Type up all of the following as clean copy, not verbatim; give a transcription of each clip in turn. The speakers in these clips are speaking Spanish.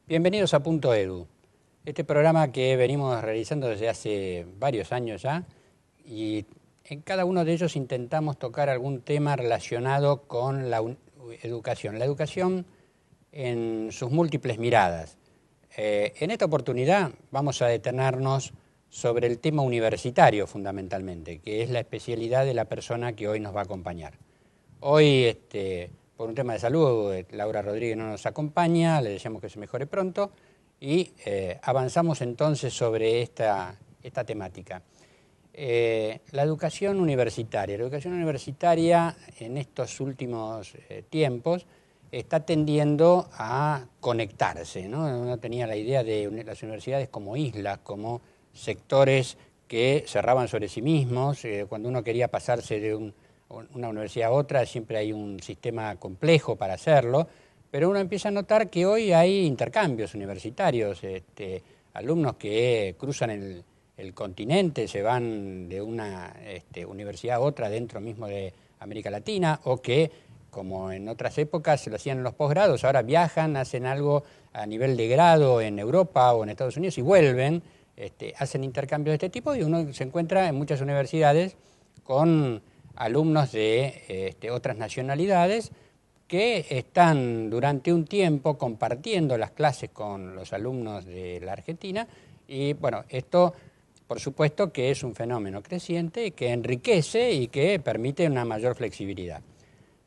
Bienvenidos a Punto Edu, este programa que venimos realizando desde hace varios años ya, y en cada uno de ellos intentamos tocar algún tema relacionado con la educación. La educación en sus múltiples miradas. En esta oportunidad vamos a detenernos sobre el tema universitario fundamentalmente, que es la especialidad de la persona que hoy nos va a acompañar. Hoy, por un tema de salud, Laura Rodríguez no nos acompaña, le deseamos que se mejore pronto y avanzamos entonces sobre esta temática. La educación universitaria. La educación universitaria en estos últimos tiempos está tendiendo a conectarse, ¿no? Uno tenía la idea de las universidades como islas, como sectores que cerraban sobre sí mismos. Cuando uno quería pasarse de una universidad a otra, siempre hay un sistema complejo para hacerlo, pero uno empieza a notar que hoy hay intercambios universitarios, alumnos que cruzan el continente, se van de una universidad a otra dentro mismo de América Latina, o que, como en otras épocas se lo hacían en los posgrados, ahora viajan, hacen algo a nivel de grado en Europa o en Estados Unidos y vuelven, hacen intercambios de este tipo, y uno se encuentra en muchas universidades con alumnos de otras nacionalidades que están durante un tiempo compartiendo las clases con los alumnos de la Argentina, y bueno, esto por supuesto que es un fenómeno creciente que enriquece y que permite una mayor flexibilidad.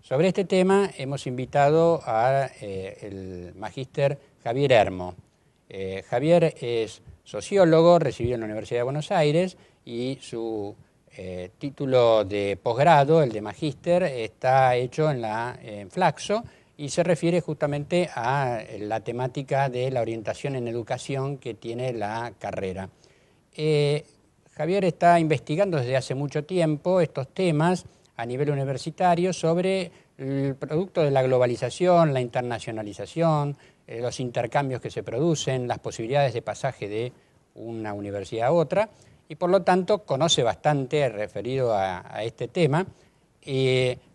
Sobre este tema hemos invitado al magíster Javier Hermo. Javier es sociólogo, recibido en la Universidad de Buenos Aires, y su título de posgrado, el de magíster, está hecho en Flaxo y se refiere justamente a la temática de la orientación en educación que tiene la carrera. Javier está investigando desde hace mucho tiempo estos temas a nivel universitario sobre el producto de la globalización, la internacionalización, los intercambios que se producen, las posibilidades de pasaje de una universidad a otra, y por lo tanto conoce bastante referido a este tema,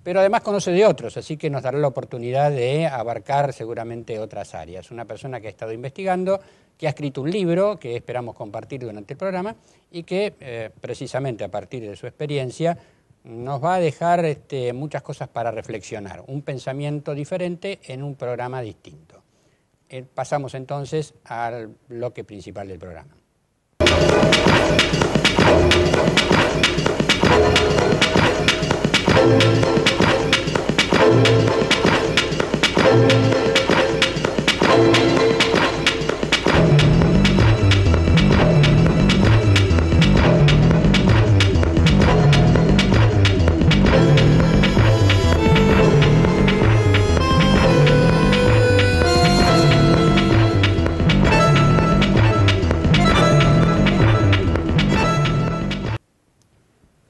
pero además conoce de otros, así que nos dará la oportunidad de abarcar seguramente otras áreas. Una persona que ha estado investigando, que ha escrito un libro que esperamos compartir durante el programa y que precisamente a partir de su experiencia nos va a dejar muchas cosas para reflexionar, un pensamiento diferente en un programa distinto. Pasamos entonces al bloque principal del programa.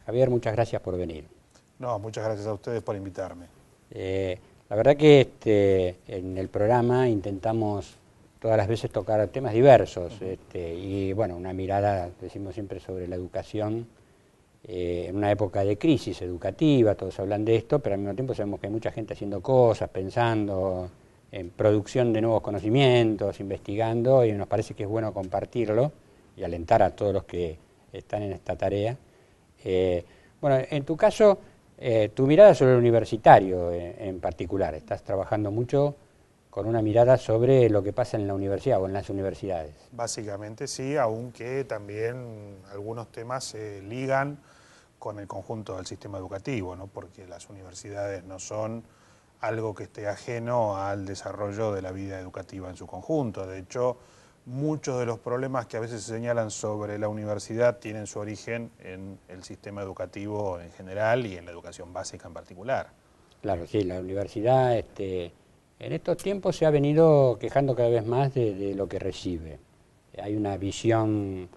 Javier, muchas gracias por venir. No, muchas gracias a ustedes por invitarme. La verdad que en el programa intentamos todas las veces tocar temas diversos, y bueno, una mirada, decimos siempre, sobre la educación en una época de crisis educativa. Todos hablan de esto, pero al mismo tiempo sabemos que hay mucha gente haciendo cosas, pensando en producción de nuevos conocimientos, investigando, y nos parece que es bueno compartirlo y alentar a todos los que están en esta tarea. Bueno, en tu caso, tu mirada sobre el universitario en particular, estás trabajando mucho con una mirada sobre lo que pasa en la universidad o en las universidades. Básicamente sí, aunque también algunos temas se ligan con el conjunto del sistema educativo, ¿no? Porque las universidades no son algo que esté ajeno al desarrollo de la vida educativa en su conjunto. De hecho, muchos de los problemas que a veces se señalan sobre la universidad tienen su origen en el sistema educativo en general y en la educación básica en particular. Claro, sí, la universidad en estos tiempos se ha venido quejando cada vez más de lo que recibe. Hay una visión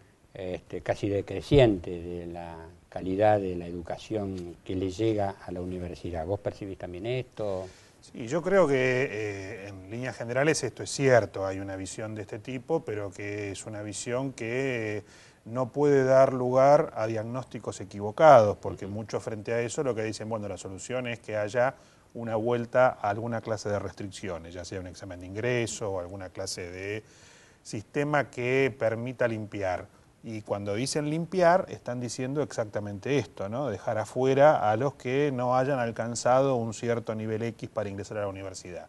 casi decreciente de la calidad de la educación que le llega a la universidad. ¿Vos percibís también esto? Sí, yo creo que en líneas generales esto es cierto, hay una visión de este tipo, pero que es una visión que no puede dar lugar a diagnósticos equivocados, porque muchos frente a eso lo que dicen, bueno, la solución es que haya una vuelta a alguna clase de restricciones, ya sea un examen de ingreso o alguna clase de sistema que permita limpiar. Y cuando dicen limpiar, están diciendo exactamente esto, ¿no? Dejar afuera a los que no hayan alcanzado un cierto nivel X para ingresar a la universidad.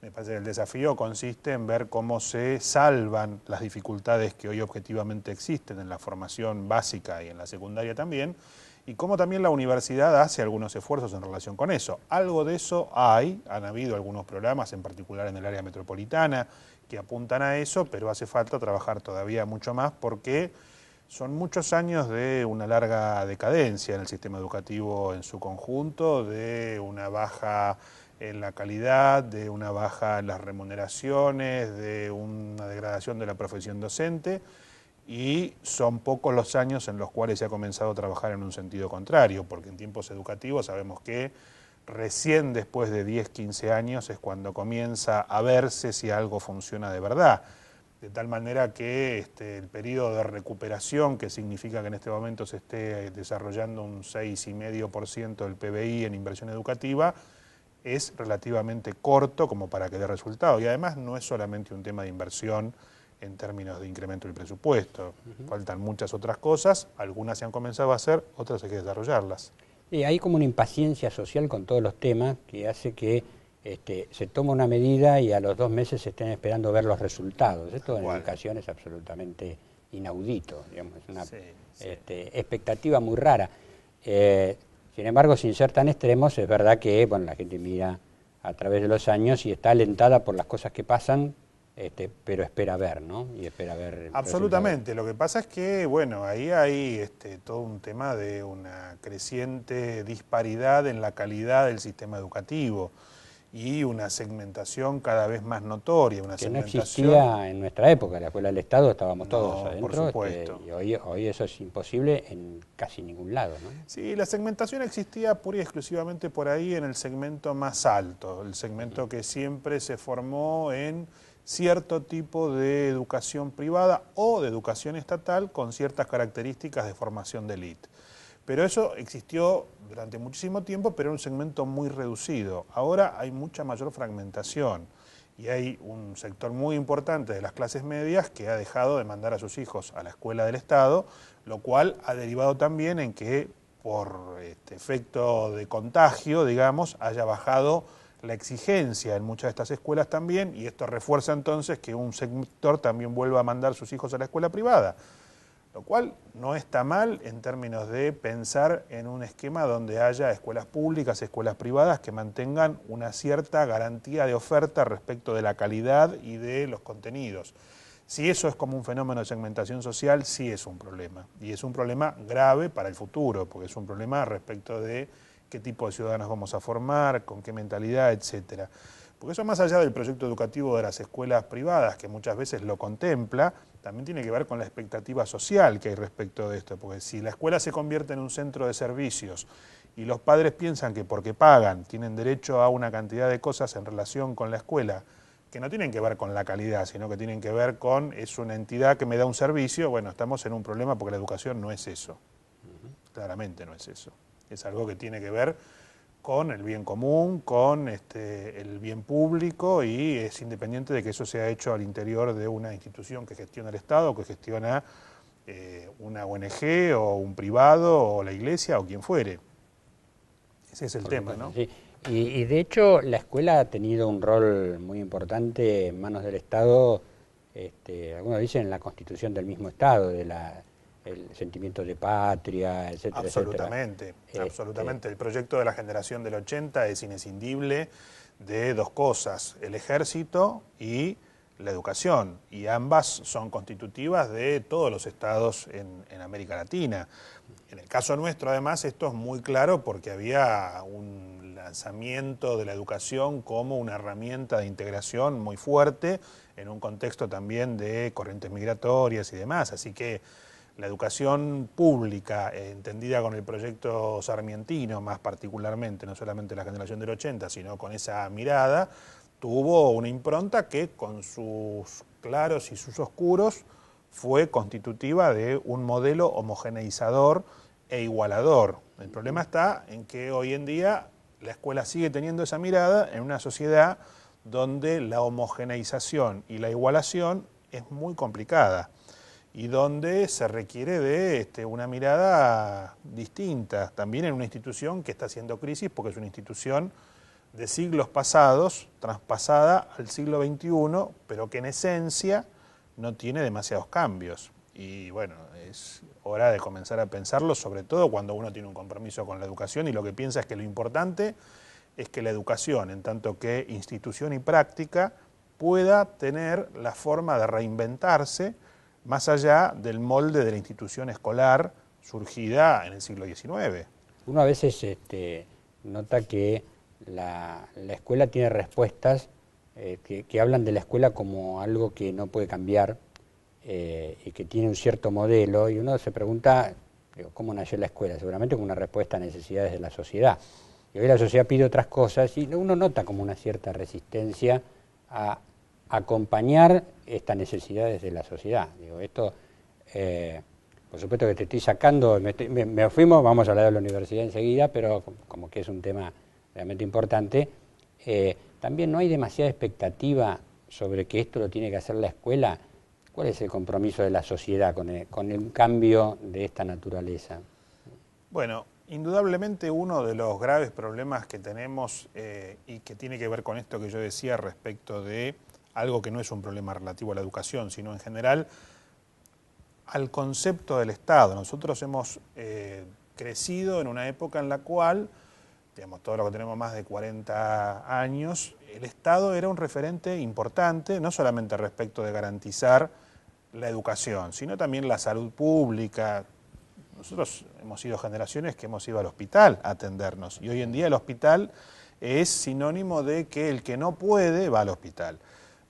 Me parece que el desafío consiste en ver cómo se salvan las dificultades que hoy objetivamente existen en la formación básica y en la secundaria también, y cómo también la universidad hace algunos esfuerzos en relación con eso. Algo de eso han habido algunos programas, en particular en el área metropolitana, que apuntan a eso, pero hace falta trabajar todavía mucho más porque son muchos años de una larga decadencia en el sistema educativo en su conjunto, de una baja en la calidad, de una baja en las remuneraciones, de una degradación de la profesión docente, y son pocos los años en los cuales se ha comenzado a trabajar en un sentido contrario, porque en tiempos educativos sabemos que recién después de 10, 15 años es cuando comienza a verse si algo funciona de verdad. De tal manera que el periodo de recuperación, que significa que en este momento se esté desarrollando un 6,5% del PBI en inversión educativa, es relativamente corto como para que dé resultado. Y además no es solamente un tema de inversión en términos de incremento del presupuesto. Faltan muchas otras cosas, algunas se han comenzado a hacer, otras hay que desarrollarlas. Y hay como una impaciencia social con todos los temas que hace que se toma una medida y a los 2 meses se estén esperando ver los resultados. Esto en educación es absolutamente inaudito, digamos, es una expectativa muy rara. Sin embargo, sin ser tan extremos, es verdad que la gente mira a través de los años y está alentada por las cosas que pasan, pero espera ver, ¿no? Y espera ver. Absolutamente. Lo que pasa es que, ahí hay todo un tema de una creciente disparidad en la calidad del sistema educativo y una segmentación cada vez más notoria. Una que no existía en nuestra época, en la escuela del Estado estábamos todos adentro, por supuesto. Y hoy eso es imposible en casi ningún lado, ¿no? Sí, la segmentación existía pura y exclusivamente por ahí en el segmento más alto, el segmento que siempre se formó en cierto tipo de educación privada o de educación estatal con ciertas características de formación de élite. Pero eso existió durante muchísimo tiempo, pero en un segmento muy reducido. Ahora hay mucha mayor fragmentación y hay un sector muy importante de las clases medias que ha dejado de mandar a sus hijos a la escuela del Estado, lo cual ha derivado también en que por efecto de contagio, digamos, haya bajado la exigencia en muchas de estas escuelas también, y esto refuerza entonces que un sector también vuelva a mandar a sus hijos a la escuela privada. Lo cual no está mal en términos de pensar en un esquema donde haya escuelas públicas, escuelas privadas que mantengan una cierta garantía de oferta respecto de la calidad y de los contenidos. Si eso es como un fenómeno de segmentación social, sí es un problema. Y es un problema grave para el futuro, porque es un problema respecto de qué tipo de ciudadanos vamos a formar, con qué mentalidad, etcétera. Porque eso, más allá del proyecto educativo de las escuelas privadas, que muchas veces lo contempla, también tiene que ver con la expectativa social que hay respecto de esto, porque si la escuela se convierte en un centro de servicios y los padres piensan que porque pagan tienen derecho a una cantidad de cosas en relación con la escuela, que no tienen que ver con la calidad, sino que tienen que ver con, es una entidad que me da un servicio, estamos en un problema porque la educación no es eso. Claramente no es eso. Es algo que tiene que ver con el bien común, con el bien público, y es independiente de que eso sea hecho al interior de una institución que gestiona el Estado, que gestiona una ONG o un privado o la iglesia o quien fuere. Ese es el tema, ¿no? Sí. Y de hecho la escuela ha tenido un rol muy importante en manos del Estado, algunos dicen en la constitución del mismo Estado, el sentimiento de patria, etcétera, absolutamente, etcétera. Absolutamente. El proyecto de la generación del 80 es inescindible de dos cosas, el ejército y la educación, y ambas son constitutivas de todos los estados en América Latina. En el caso nuestro, además, esto es muy claro porque había un lanzamiento de la educación como una herramienta de integración muy fuerte en un contexto también de corrientes migratorias y demás, así que la educación pública, entendida con el proyecto sarmientino más particularmente, no solamente la generación del 80, sino con esa mirada, tuvo una impronta que con sus claros y sus oscuros fue constitutiva de un modelo homogeneizador e igualador. El problema está en que hoy en día la escuela sigue teniendo esa mirada en una sociedad donde la homogeneización y la igualación es muy complicada y donde se requiere de una mirada distinta, también en una institución que está haciendo crisis porque es una institución de siglos pasados, traspasada al siglo XXI, pero que en esencia no tiene demasiados cambios. Y bueno, es hora de comenzar a pensarlo, sobre todo cuando uno tiene un compromiso con la educación y lo que piensa es que lo importante es que la educación, en tanto que institución y práctica, pueda tener la forma de reinventarse más allá del molde de la institución escolar surgida en el siglo XIX. Uno a veces nota que la escuela tiene respuestas que hablan de la escuela como algo que no puede cambiar y que tiene un cierto modelo, y uno se pregunta, ¿cómo nació la escuela? Seguramente con una respuesta a necesidades de la sociedad. Y hoy la sociedad pide otras cosas y uno nota como una cierta resistencia a acompañar estas necesidades de la sociedad. Digo, esto, por supuesto que te estoy sacando, me fuimos, vamos a hablar de la universidad enseguida, pero como que es un tema realmente importante. También no hay demasiada expectativa sobre que esto lo tiene que hacer la escuela. ¿Cuál es el compromiso de la sociedad con el cambio de esta naturaleza? Bueno, indudablemente uno de los graves problemas que tenemos y que tiene que ver con esto que yo decía respecto de algo que no es un problema relativo a la educación, sino en general al concepto del Estado. Nosotros hemos crecido en una época en la cual, digamos, todo lo que tenemos más de 40 años, el Estado era un referente importante, no solamente respecto de garantizar la educación, sino también la salud pública. Nosotros hemos sido generaciones que hemos ido al hospital a atendernos y hoy en día el hospital es sinónimo de que el que no puede va al hospital.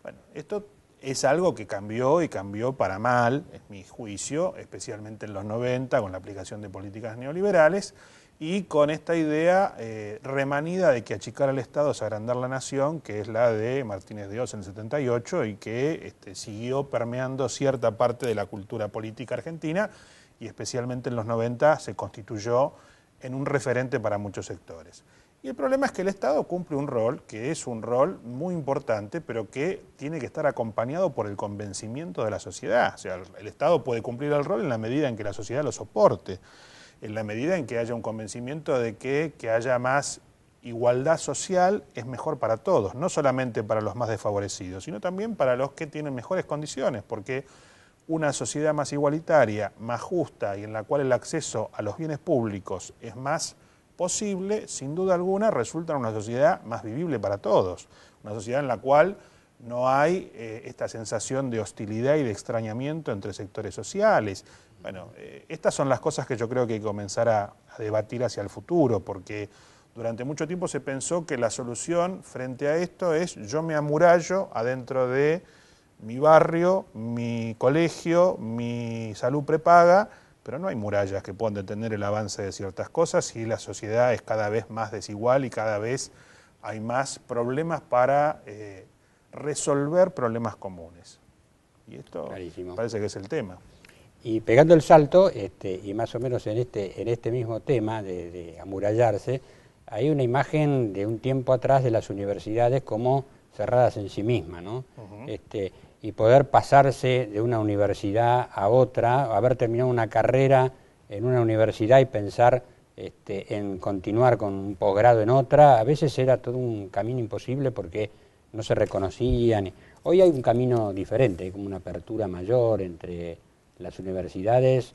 Bueno, esto es algo que cambió y cambió para mal, es mi juicio, especialmente en los 90 con la aplicación de políticas neoliberales y con esta idea remanida de que achicar al Estado es agrandar la nación, que es la de Martínez de Oz en el 78 y que siguió permeando cierta parte de la cultura política argentina y especialmente en los 90 se constituyó en un referente para muchos sectores. Y el problema es que el Estado cumple un rol, que es un rol muy importante, pero que tiene que estar acompañado por el convencimiento de la sociedad. O sea, el Estado puede cumplir el rol en la medida en que la sociedad lo soporte, en la medida en que haya un convencimiento de que haya más igualdad social es mejor para todos, no solamente para los más desfavorecidos, sino también para los que tienen mejores condiciones, porque una sociedad más igualitaria, más justa y en la cual el acceso a los bienes públicos es más posible, sin duda alguna, resulta una sociedad más vivible para todos. Una sociedad en la cual no hay esta sensación de hostilidad y de extrañamiento entre sectores sociales. Bueno, estas son las cosas que yo creo que hay que comenzar a debatir hacia el futuro, porque durante mucho tiempo se pensó que la solución frente a esto es yo me amurallo adentro de mi barrio, mi colegio, mi salud prepaga, pero no hay murallas que puedan detener el avance de ciertas cosas y la sociedad es cada vez más desigual y cada vez hay más problemas para resolver problemas comunes. Y esto Clarísimo. parece que es el tema. Y pegando el salto, y más o menos en este mismo tema de amurallarse, hay una imagen de un tiempo atrás de las universidades como cerradas en sí mismas, ¿no? Y poder pasarse de una universidad a otra, haber terminado una carrera en una universidad y pensar en continuar con un posgrado en otra, a veces era todo un camino imposible porque no se reconocían. Hoy hay un camino diferente, hay como una apertura mayor entre las universidades,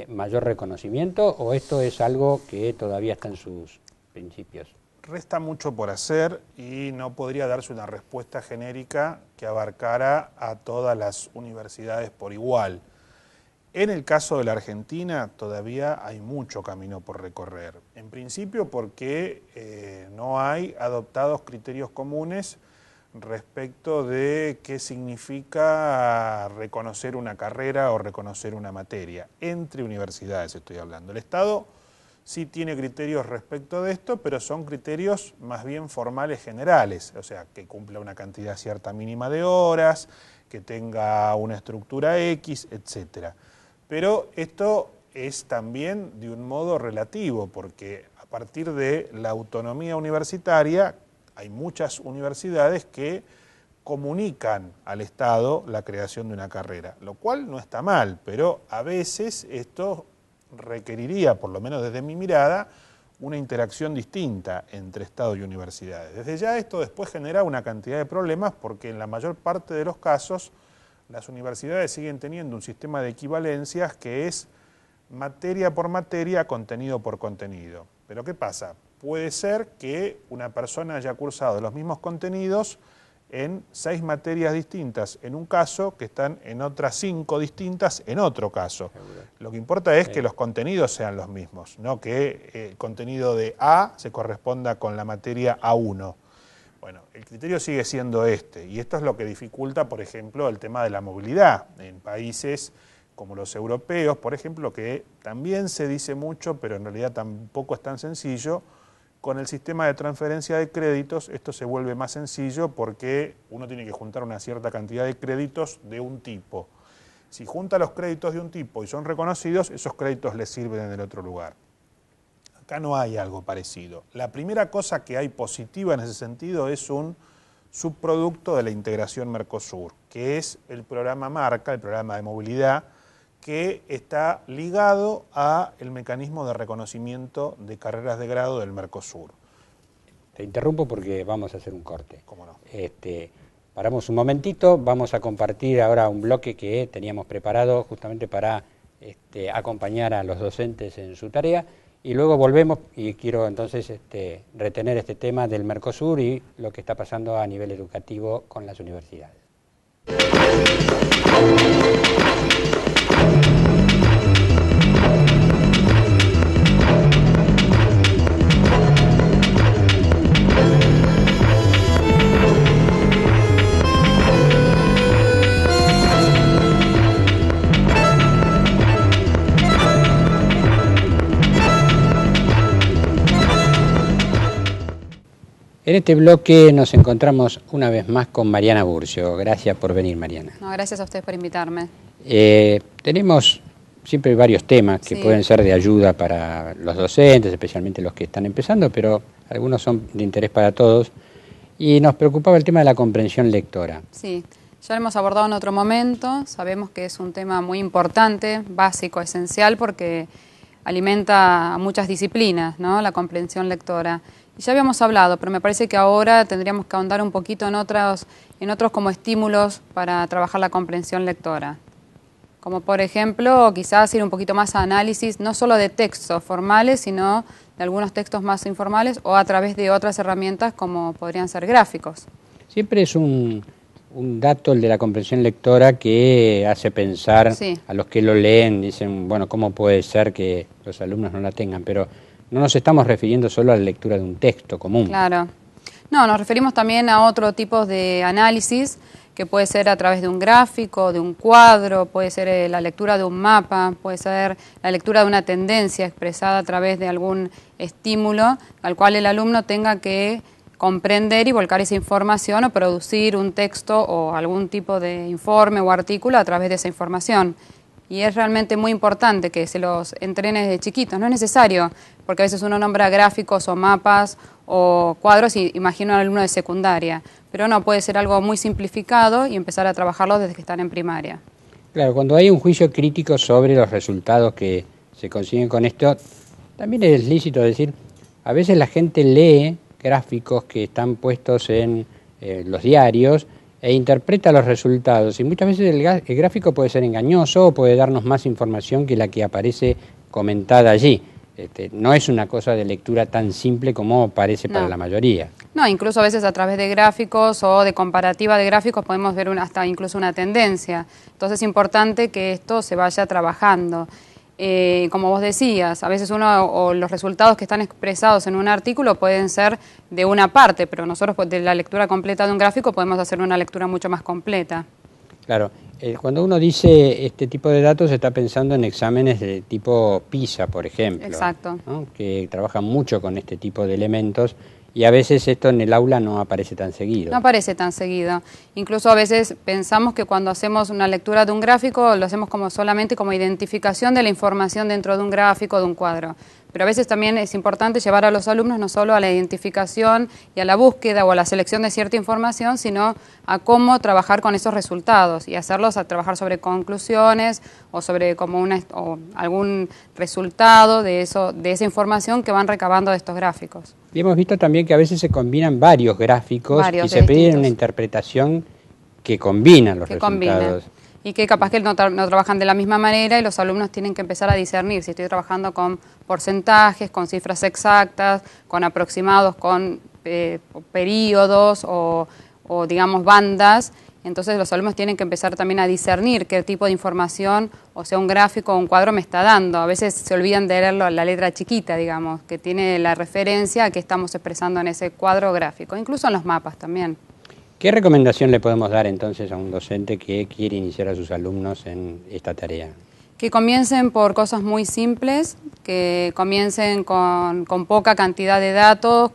mayor reconocimiento, o esto es algo que todavía está en sus principios. Resta mucho por hacer y no podría darse una respuesta genérica que abarcara a todas las universidades por igual. En el caso de la Argentina todavía hay mucho camino por recorrer. En principio porque no hay adoptados criterios comunes respecto de qué significa reconocer una carrera o reconocer una materia. Entre universidades estoy hablando. El Estado sí tiene criterios respecto de esto, pero son criterios más bien formales generales, o sea, que cumpla una cantidad cierta mínima de horas, que tenga una estructura X, etcétera. Pero esto es también de un modo relativo, porque partir de la autonomía universitaria, hay muchas universidades que comunican al Estado la creación de una carrera, lo cual no está mal, pero a veces esto requeriría, por lo menos desde mi mirada, una interacción distinta entre Estado y universidades. Desde ya esto después genera una cantidad de problemas porque en la mayor parte de los casos las universidades siguen teniendo un sistema de equivalencias que es materia por materia, contenido por contenido. Pero ¿qué pasa? Puede ser que una persona haya cursado los mismos contenidos en 6 materias distintas en un caso, que están en otras 5 distintas en otro caso. Lo que importa es que los contenidos sean los mismos, no que el contenido de A se corresponda con la materia A1. Bueno, el criterio sigue siendo este, y esto es lo que dificulta, por ejemplo, el tema de la movilidad en países como los europeos, por ejemplo, que también se dice mucho, pero en realidad tampoco es tan sencillo. Con el sistema de transferencia de créditos esto se vuelve más sencillo porque uno tiene que juntar una cierta cantidad de créditos de un tipo. Si junta los créditos de un tipo y son reconocidos, esos créditos les sirven en el otro lugar. Acá no hay algo parecido. La primera cosa que hay positiva en ese sentido es un subproducto de la integración Mercosur, que es el programa Marca, el programa de movilidad, que está ligado al mecanismo de reconocimiento de carreras de grado del Mercosur. Te interrumpo porque vamos a hacer un corte. ¿Cómo no? Paramos un momentito, vamos a compartir ahora un bloque que teníamos preparado justamente para acompañar a los docentes en su tarea, y luego volvemos y quiero entonces retener este tema del Mercosur y lo que está pasando a nivel educativo con las universidades. En este bloque nos encontramos una vez más con Mariana Burcio. Gracias por venir, Mariana. No, gracias a ustedes por invitarme. Tenemos siempre varios temas que pueden ser de ayuda para los docentes, especialmente los que están empezando, pero algunos son de interés para todos. Y nos preocupaba el tema de la comprensión lectora. Sí, ya lo hemos abordado en otro momento. Sabemos que es un tema muy importante, básico, esencial, porque alimenta a muchas disciplinas, ¿no? La comprensión lectora. Y ya habíamos hablado, pero me parece que ahora tendríamos que ahondar un poquito en otros como estímulos para trabajar la comprensión lectora. Como por ejemplo, quizás ir un poquito más a análisis, no solo de textos formales, sino de algunos textos más informales o a través de otras herramientas como podrían ser gráficos. Siempre es un dato el de la comprensión lectora que hace pensar a los que lo leen, dicen, bueno, ¿cómo puede ser que los alumnos no la tengan? Pero no nos estamos refiriendo solo a la lectura de un texto común. Claro. No, nos referimos también a otro tipo de análisis, que puede ser a través de un gráfico, de un cuadro, puede ser la lectura de un mapa, puede ser la lectura de una tendencia expresada a través de algún estímulo al cual el alumno tenga que comprender y volcar esa información o producir un texto o algún tipo de informe o artículo a través de esa información. Y es realmente muy importante que se los entrene desde chiquitos. No es necesario, porque a veces uno nombra gráficos o mapas o cuadros y imagina a un alumno de secundaria. Pero no, puede ser algo muy simplificado y empezar a trabajarlo desde que están en primaria. Claro, cuando hay un juicio crítico sobre los resultados que se consiguen con esto, también es lícito decir, a veces la gente lee gráficos que están puestos en los diarios e interpreta los resultados, y muchas veces el gráfico puede ser engañoso o puede darnos más información que la que aparece comentada allí. No es una cosa de lectura tan simple como parece para la mayoría. No, incluso a veces a través de gráficos o de comparativa de gráficos podemos ver hasta incluso una tendencia. Entonces es importante que esto se vaya trabajando. Como vos decías, a veces los resultados que están expresados en un artículo pueden ser de una parte, pero nosotros de la lectura completa de un gráfico podemos hacer una lectura mucho más completa. Claro, cuando uno dice este tipo de datos está pensando en exámenes de tipo PISA, por ejemplo. Exacto. ¿No? Que trabajan mucho con este tipo de elementos. Y a veces esto en el aula no aparece tan seguido. No aparece tan seguido. Incluso a veces pensamos que cuando hacemos una lectura de un gráfico lo hacemos solamente como identificación de la información dentro de un gráfico, de un cuadro. Pero a veces también es importante llevar a los alumnos no solo a la identificación y a la búsqueda o a la selección de cierta información, sino a cómo trabajar con esos resultados y hacerlos a trabajar sobre conclusiones o sobre como o algún resultado de esa información que van recabando de estos gráficos. Y hemos visto también que a veces se combinan varios gráficos y se pide una interpretación que combina los resultados. Y que capaz que no trabajan de la misma manera y los alumnos tienen que empezar a discernir si estoy trabajando con porcentajes, con cifras exactas, con aproximados, con periodos o digamos bandas. Entonces los alumnos tienen que empezar también a discernir qué tipo de información, o sea un gráfico o un cuadro me está dando. A veces se olvidan de leerlo la letra chiquita, digamos, que tiene la referencia a qué estamos expresando en ese cuadro gráfico, incluso en los mapas también. ¿Qué recomendación le podemos dar entonces a un docente que quiere iniciar a sus alumnos en esta tarea? Que comiencen por cosas muy simples, que comiencen con poca cantidad de datos,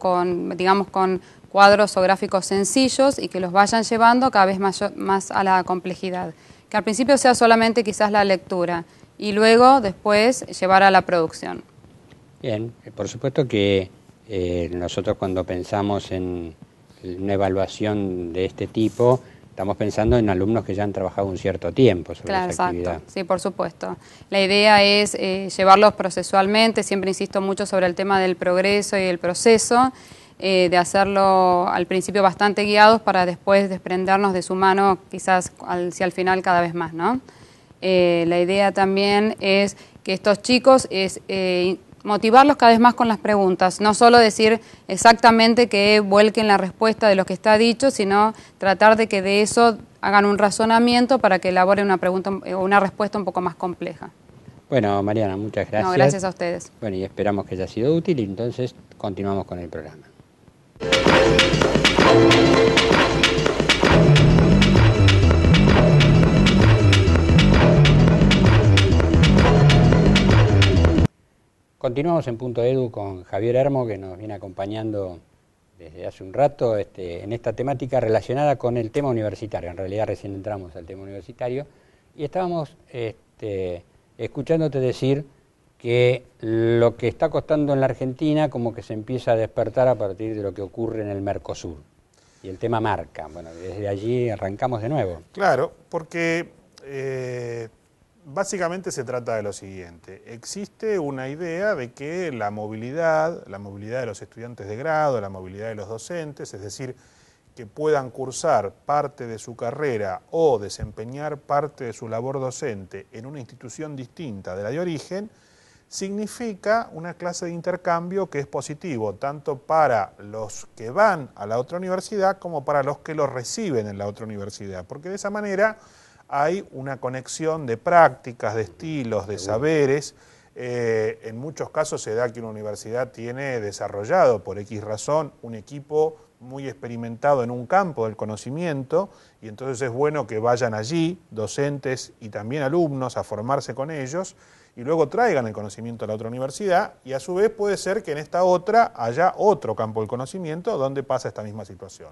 digamos con cuadros o gráficos sencillos y que los vayan llevando cada vez más a la complejidad. Que al principio sea solamente quizás la lectura y luego después llevar a la producción. Bien, por supuesto que nosotros cuando pensamos en una evaluación de este tipo, estamos pensando en alumnos que ya han trabajado un cierto tiempo sobre esa actividad. Exacto, sí, por supuesto. La idea es llevarlos procesualmente, siempre insisto mucho sobre el tema del progreso y el proceso, de hacerlo al principio bastante guiados para después desprendernos de su mano quizás hacia el final cada vez más, ¿no? La idea también es que estos chicos motivarlos cada vez más con las preguntas, no solo decir exactamente que vuelquen la respuesta de lo que está dicho, sino tratar de que de eso hagan un razonamiento para que elaboren una respuesta un poco más compleja. Bueno, Mariana, muchas gracias. No, gracias a ustedes. Bueno, y esperamos que haya sido útil y entonces continuamos con el programa. Continuamos en Punto Edu con Javier Hermo, que nos viene acompañando desde hace un rato en esta temática relacionada con el tema universitario. En realidad recién entramos al tema universitario y estábamos escuchándote decir que lo que está costando en la Argentina como que se empieza a despertar a partir de lo que ocurre en el Mercosur. Y el tema marca. Bueno, desde allí arrancamos de nuevo. Claro, porque básicamente se trata de lo siguiente. Existe una idea de que la movilidad de los estudiantes de grado, la movilidad de los docentes, es decir, que puedan cursar parte de su carrera o desempeñar parte de su labor docente en una institución distinta de la de origen, significa una clase de intercambio que es positivo, tanto para los que van a la otra universidad como para los que los reciben en la otra universidad, porque de esa manera hay una conexión de prácticas, de estilos, de saberes. En muchos casos se da que una universidad tiene desarrollado, por X razón, un equipo muy experimentado en un campo del conocimiento y entonces es bueno que vayan allí, docentes y también alumnos, a formarse con ellos y luego traigan el conocimiento a la otra universidad y a su vez puede ser que en esta otra haya otro campo del conocimiento donde pasa esta misma situación.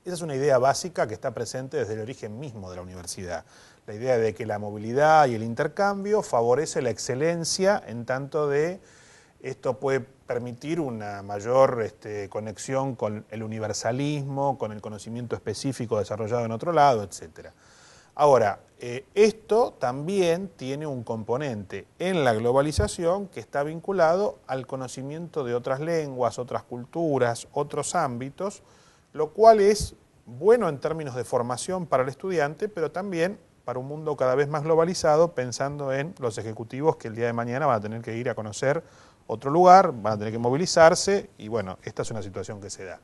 Esa es una idea básica que está presente desde el origen mismo de la universidad. La idea de que la movilidad y el intercambio favorece la excelencia en tanto de esto puede permitir una mayor conexión con el universalismo, con el conocimiento específico desarrollado en otro lado, etc. Ahora, esto también tiene un componente en la globalización que está vinculado al conocimiento de otras lenguas, otras culturas, otros ámbitos, lo cual es bueno en términos de formación para el estudiante, pero también para un mundo cada vez más globalizado, pensando en los ejecutivos que el día de mañana van a tener que ir a conocer otro lugar, van a tener que movilizarse y bueno, esta es una situación que se da.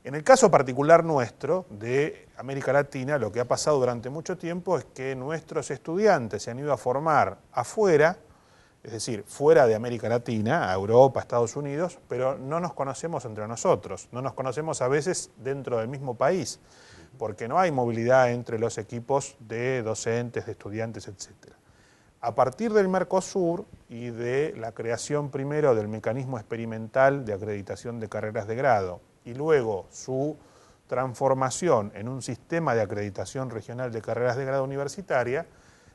En el caso particular nuestro, de América Latina, lo que ha pasado durante mucho tiempo es que nuestros estudiantes se han ido a formar afuera, es decir, fuera de América Latina, a Europa, a Estados Unidos, pero no nos conocemos entre nosotros, no nos conocemos a veces dentro del mismo país, porque no hay movilidad entre los equipos de docentes, de estudiantes, etc. A partir del Mercosur y de la creación primero del mecanismo experimental de acreditación de carreras de grado y luego su transformación en un sistema de acreditación regional de carreras de grado universitaria,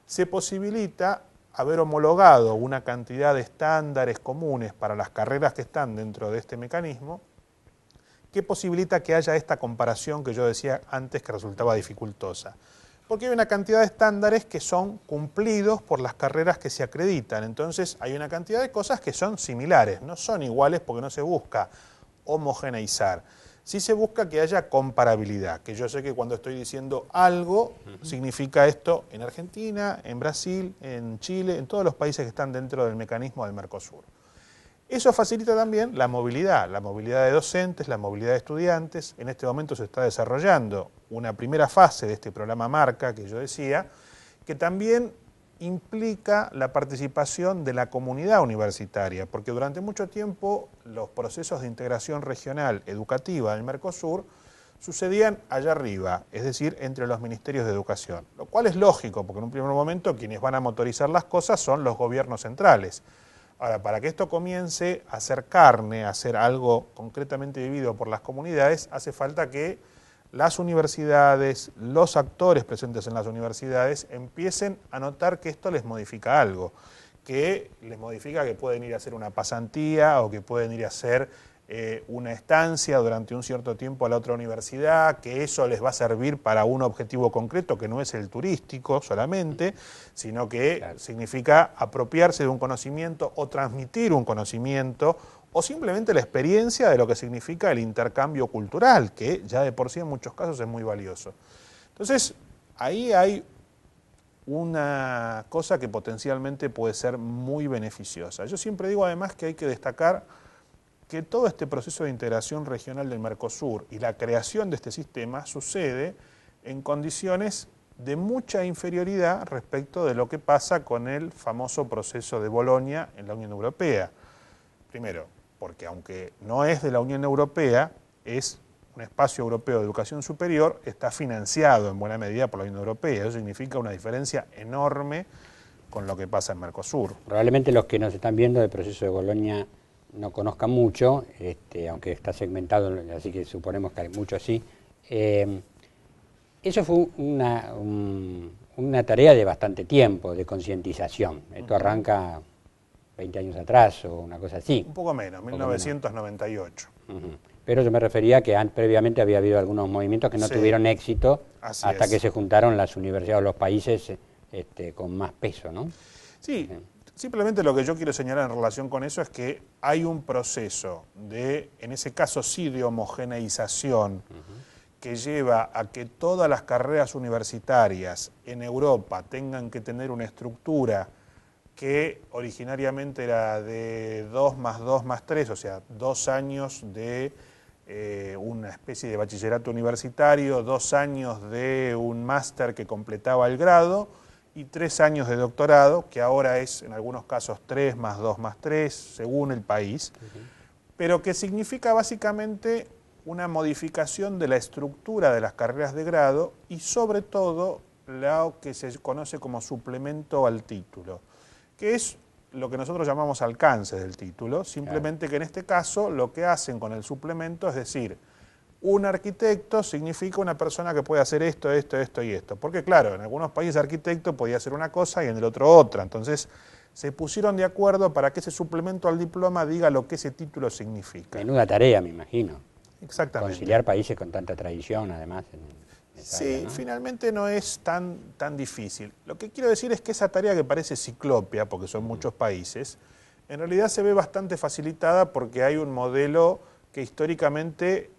se posibilita haber homologado una cantidad de estándares comunes para las carreras que están dentro de este mecanismo, que posibilita que haya esta comparación que yo decía antes que resultaba dificultosa. Porque hay una cantidad de estándares que son cumplidos por las carreras que se acreditan. Entonces hay una cantidad de cosas que son similares, no son iguales porque no se busca homogeneizar. Sí se busca que haya comparabilidad, que yo sé que cuando estoy diciendo algo, significa esto en Argentina, en Brasil, en Chile, en todos los países que están dentro del mecanismo del Mercosur. Eso facilita también la movilidad de docentes, la movilidad de estudiantes. En este momento se está desarrollando una primera fase de este programa Marca, que yo decía, que también implica la participación de la comunidad universitaria, porque durante mucho tiempo los procesos de integración regional educativa del Mercosur sucedían allá arriba, es decir, entre los ministerios de educación, lo cual es lógico, porque en un primer momento quienes van a motorizar las cosas son los gobiernos centrales. Ahora, para que esto comience a ser carne, a ser algo concretamente vivido por las comunidades, hace falta que las universidades, los actores presentes en las universidades empiecen a notar que esto les modifica algo, que les modifica que pueden ir a hacer una pasantía o que pueden ir a hacer una estancia durante un cierto tiempo a la otra universidad, que eso les va a servir para un objetivo concreto que no es el turístico solamente, sino que significa apropiarse de un conocimiento o transmitir un conocimiento o simplemente la experiencia de lo que significa el intercambio cultural, que ya de por sí en muchos casos es muy valioso. Entonces, ahí hay una cosa que potencialmente puede ser muy beneficiosa. Yo siempre digo además que hay que destacar que todo este proceso de integración regional del Mercosur y la creación de este sistema sucede en condiciones de mucha inferioridad respecto de lo que pasa con el famoso proceso de Bolonia en la Unión Europea. Primero, porque aunque no es de la Unión Europea, es un espacio europeo de educación superior, está financiado en buena medida por la Unión Europea. Eso significa una diferencia enorme con lo que pasa en Mercosur. Probablemente los que nos están viendo del proceso de Bolonia no conozcan mucho, aunque está segmentado, así que suponemos que hay mucho así. Eso fue una tarea de bastante tiempo, de concientización. Esto arranca 20 años atrás o una cosa así. Un poco menos, 1998. Pero yo me refería a que previamente había habido algunos movimientos que no tuvieron éxito hasta que se juntaron las universidades o los países con más peso, ¿no? Sí. Simplemente lo que yo quiero señalar en relación con eso es que hay un proceso de, en ese caso sí, de homogeneización que lleva a que todas las carreras universitarias en Europa tengan que tener una estructura que originariamente era de 2 más 2 más 3, o sea, 2 años de una especie de bachillerato universitario, 2 años de un máster que completaba el grado, y 3 años de doctorado, que ahora es en algunos casos 3 más 2 más 3, según el país, pero que significa básicamente una modificación de la estructura de las carreras de grado y sobre todo lo que se conoce como suplemento al título, que es lo que nosotros llamamos alcance del título, simplemente que en este caso lo que hacen con el suplemento es decir, un arquitecto significa una persona que puede hacer esto, esto, esto y esto. Porque claro, en algunos países arquitecto podía hacer una cosa y en el otro otra. Entonces se pusieron de acuerdo para que ese suplemento al diploma diga lo que ese título significa. Menuda tarea, me imagino. Exactamente. Conciliar países con tanta tradición, además. Sí, ¿no? Finalmente no es tan difícil. Lo que quiero decir es que esa tarea que parece ciclópea, porque son muchos países, en realidad se ve bastante facilitada porque hay un modelo que históricamente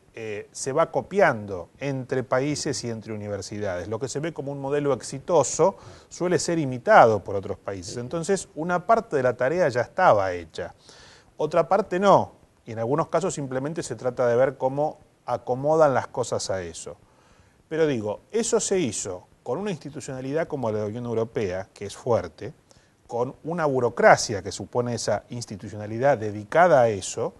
se va copiando entre países y entre universidades. Lo que se ve como un modelo exitoso suele ser imitado por otros países. Entonces, una parte de la tarea ya estaba hecha, otra parte no, y en algunos casos simplemente se trata de ver cómo acomodan las cosas a eso. Pero digo, eso se hizo con una institucionalidad como la de la Unión Europea, que es fuerte, con una burocracia que supone esa institucionalidad dedicada a eso,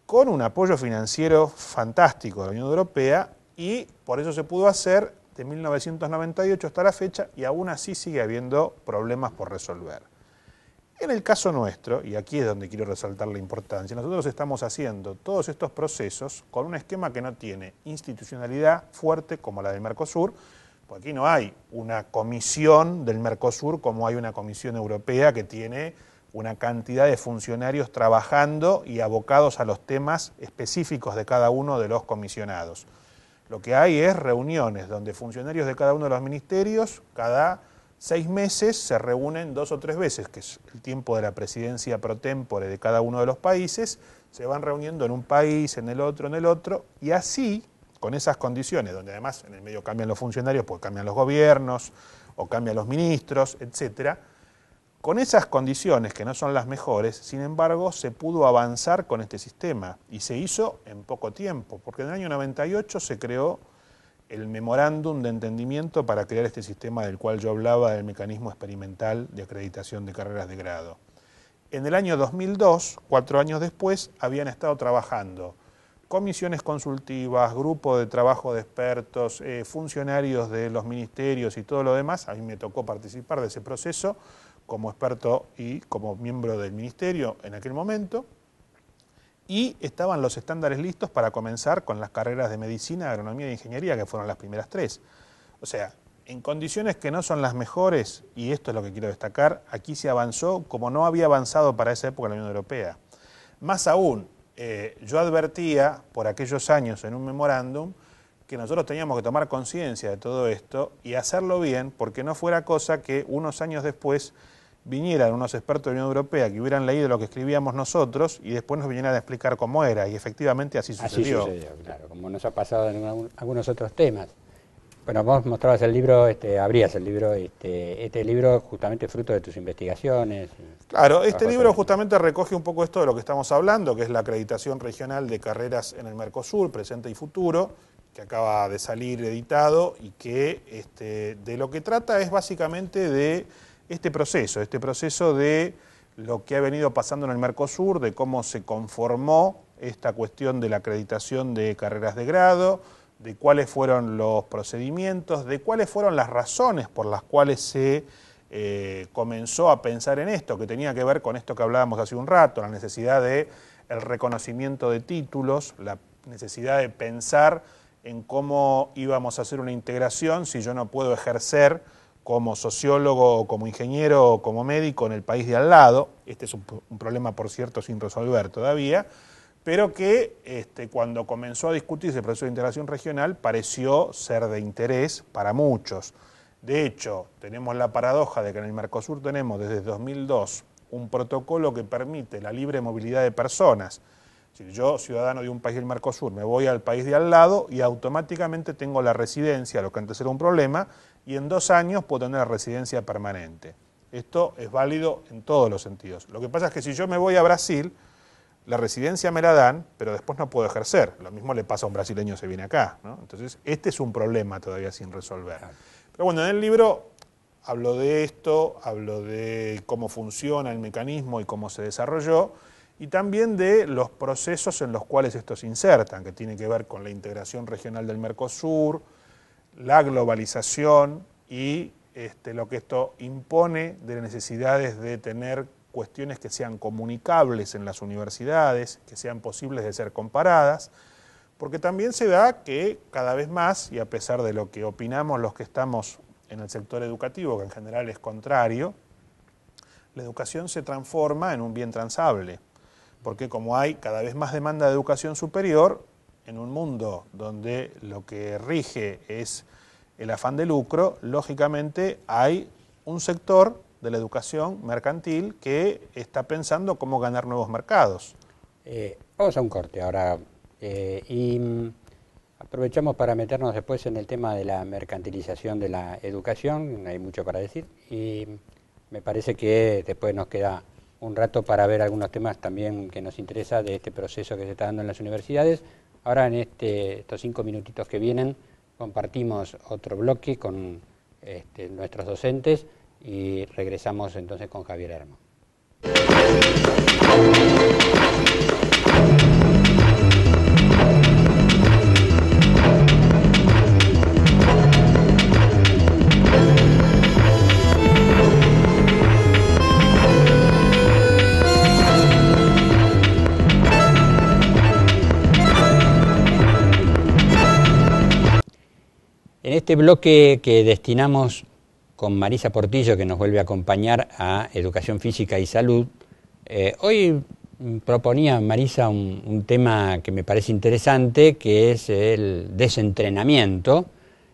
con un apoyo financiero fantástico de la Unión Europea y por eso se pudo hacer de 1998 hasta la fecha y aún así sigue habiendo problemas por resolver. En el caso nuestro, y aquí es donde quiero resaltar la importancia, nosotros estamos haciendo todos estos procesos con un esquema que no tiene institucionalidad fuerte como la del Mercosur, Porque aquí no hay una comisión del Mercosur como hay una comisión europea que tiene una cantidad de funcionarios trabajando y abocados a los temas específicos de cada uno de los comisionados. Lo que hay es reuniones donde funcionarios de cada uno de los ministerios cada 6 meses se reúnen 2 o 3 veces, que es el tiempo de la presidencia pro tempore de cada uno de los países, se van reuniendo en un país, en el otro, y así, con esas condiciones, donde además en el medio cambian los funcionarios, porque cambian los gobiernos, o cambian los ministros, etcétera. Con esas condiciones, que no son las mejores, sin embargo, se pudo avanzar con este sistema, y se hizo en poco tiempo, porque en el año 98 se creó el memorándum de entendimiento para crear este sistema del cual yo hablaba, del mecanismo experimental de acreditación de carreras de grado. En el año 2002, 4 años después, habían estado trabajando comisiones consultivas, grupos de trabajo de expertos, funcionarios de los ministerios y todo lo demás. A mí me tocó participar de ese proceso como experto y como miembro del ministerio en aquel momento. Y estaban los estándares listos para comenzar con las carreras de medicina, agronomía e ingeniería, que fueron las primeras 3. O sea, en condiciones que no son las mejores, y esto es lo que quiero destacar, aquí se avanzó como no había avanzado para esa época la Unión Europea. Más aún, yo advertía por aquellos años en un memorándum que nosotros teníamos que tomar conciencia de todo esto y hacerlo bien, porque no fuera cosa que unos años después vinieran unos expertos de la Unión Europea que hubieran leído lo que escribíamos nosotros y después nos vinieran a explicar cómo era, y efectivamente así sucedió. Así sucedió, claro, como nos ha pasado en algunos otros temas. Bueno, vos mostrabas el libro, abrías el libro, este libro justamente fruto de tus investigaciones. Claro, este libro justamente recoge un poco esto de lo que estamos hablando, que es la acreditación regional de carreras en el Mercosur, presente y futuro, que acaba de salir editado y que de lo que trata es básicamente de este proceso de lo que ha venido pasando en el Mercosur, de cómo se conformó esta cuestión de la acreditación de carreras de grado, de cuáles fueron los procedimientos, de cuáles fueron las razones por las cuales se comenzó a pensar en esto, que tenía que ver con esto que hablábamos hace un rato, la necesidad de el reconocimiento de títulos, la necesidad de pensar en cómo íbamos a hacer una integración si yo no puedo ejercer como sociólogo, o como ingeniero, o como médico en el país de al lado. Este es un problema, por cierto, sin resolver todavía, pero que cuando comenzó a discutirse el proceso de integración regional pareció ser de interés para muchos. De hecho, tenemos la paradoja de que en el Mercosur tenemos desde 2002 un protocolo que permite la libre movilidad de personas. Si yo, ciudadano de un país del Mercosur, me voy al país de al lado y automáticamente tengo la residencia, lo que antes era un problema, y en 2 años puedo tener la residencia permanente. Esto es válido en todos los sentidos. Lo que pasa es que si yo me voy a Brasil, la residencia me la dan, pero después no puedo ejercer. Lo mismo le pasa a un brasileño que se viene acá, ¿no? Entonces, este es un problema todavía sin resolver. Pero bueno, en el libro hablo de esto, hablo de cómo funciona el mecanismo y cómo se desarrolló, y también de los procesos en los cuales esto se insertan, que tiene que ver con la integración regional del Mercosur, la globalización y lo que esto impone de necesidades de tener cuestiones que sean comunicables en las universidades, que sean posibles de ser comparadas, porque también se da que cada vez más, y a pesar de lo que opinamos los que estamos en el sector educativo, que en general es contrario, la educación se transforma en un bien transable, porque como hay cada vez más demanda de educación superior, en un mundo donde lo que rige es el afán de lucro, lógicamente hay un sector de la educación mercantil que está pensando cómo ganar nuevos mercados. Vamos a un corte ahora y aprovechamos para meternos después en el tema de la mercantilización de la educación, hay mucho para decir, y me parece que después nos queda un rato para ver algunos temas también que nos interesa de este proceso que se está dando en las universidades. Ahora en estos 5 minutitos que vienen compartimos otro bloque con nuestros docentes y regresamos entonces con Javier Hermo. En este bloque que destinamos con Marisa Portillo, que nos vuelve a acompañar a Educación Física y Salud, hoy proponía Marisa un tema que me parece interesante, que es el desentrenamiento,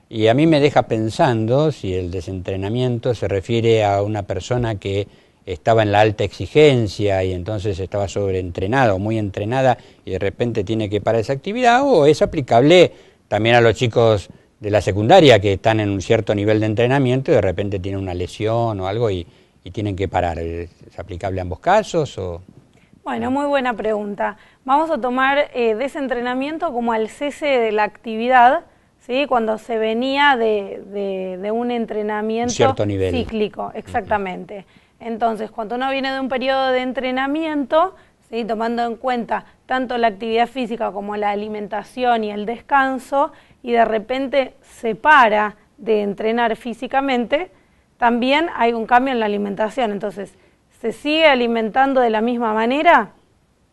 y a mí me deja pensando si el desentrenamiento se refiere a una persona que estaba en la alta exigencia y entonces estaba sobreentrenada o muy entrenada y de repente tiene que parar esa actividad, o es aplicable también a los chicos de la secundaria que están en un cierto nivel de entrenamiento y de repente tienen una lesión o algo y tienen que parar. ¿Es aplicable a ambos casos? O... Bueno, muy buena pregunta. Vamos a tomar desentrenamiento como al cese de la actividad, ¿sí? Cuando se venía de un entrenamiento cierto nivel cíclico, exactamente. Entonces, cuando uno viene de un periodo de entrenamiento, ¿sí? Tomando en cuenta tanto la actividad física como la alimentación y el descanso, y de repente se para de entrenar físicamente, también hay un cambio en la alimentación. Entonces, se sigue alimentando de la misma manera,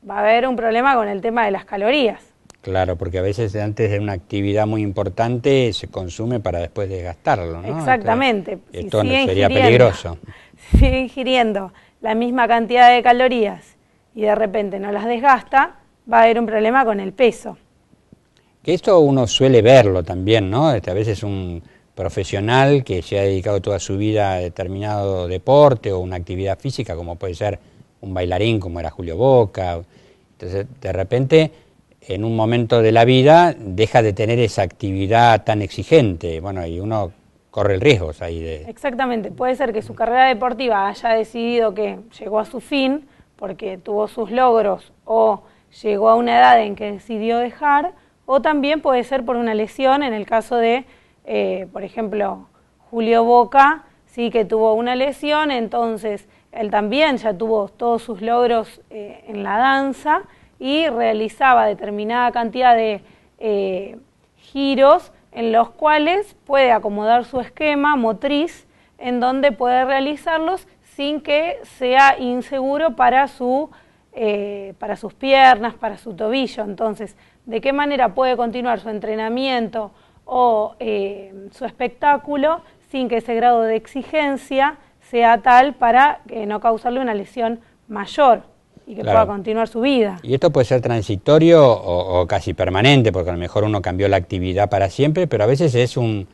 va a haber un problema con el tema de las calorías. Claro, porque a veces antes de una actividad muy importante se consume para después desgastarlo, ¿no? Exactamente. Entonces, esto no sería peligroso. Si sigue ingiriendo la misma cantidad de calorías y de repente no las desgasta, va a haber un problema con el peso. Que esto uno suele verlo también, ¿no? A veces un profesional que se ha dedicado toda su vida a determinado deporte o una actividad física, como puede ser un bailarín, como era Julio Boca. Entonces, de repente, en un momento de la vida, deja de tener esa actividad tan exigente. Bueno, y uno corre el riesgo ahí de... Exactamente. Puede ser que su carrera deportiva haya decidido que llegó a su fin porque tuvo sus logros o llegó a una edad en que decidió dejar, o también puede ser por una lesión, en el caso de, por ejemplo, Julio Boca, sí, que tuvo una lesión, entonces él también ya tuvo todos sus logros en la danza y realizaba determinada cantidad de giros en los cuales puede acomodar su esquema motriz, en donde puede realizarlos sin que sea inseguro para sus piernas, para su tobillo. Entonces, ¿de qué manera puede continuar su entrenamiento o su espectáculo sin que ese grado de exigencia sea tal para no causarle una lesión mayor y que pueda continuar su vida? Y esto puede ser transitorio o casi permanente, porque a lo mejor uno cambió la actividad para siempre, pero a veces es un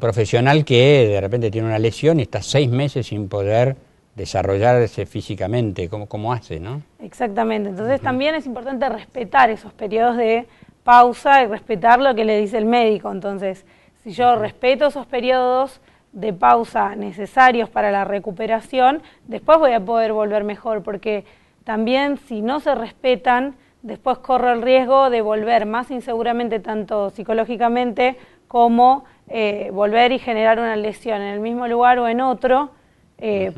profesional que de repente tiene una lesión y está 6 meses sin poder desarrollarse físicamente. ¿Cómo hace, no? Exactamente. Entonces también es importante respetar esos periodos de pausa y respetar lo que le dice el médico. Entonces, si yo respeto esos periodos de pausa necesarios para la recuperación, después voy a poder volver mejor, porque también si no se respetan, después corro el riesgo de volver más inseguramente, tanto psicológicamente como volver y generar una lesión en el mismo lugar o en otro,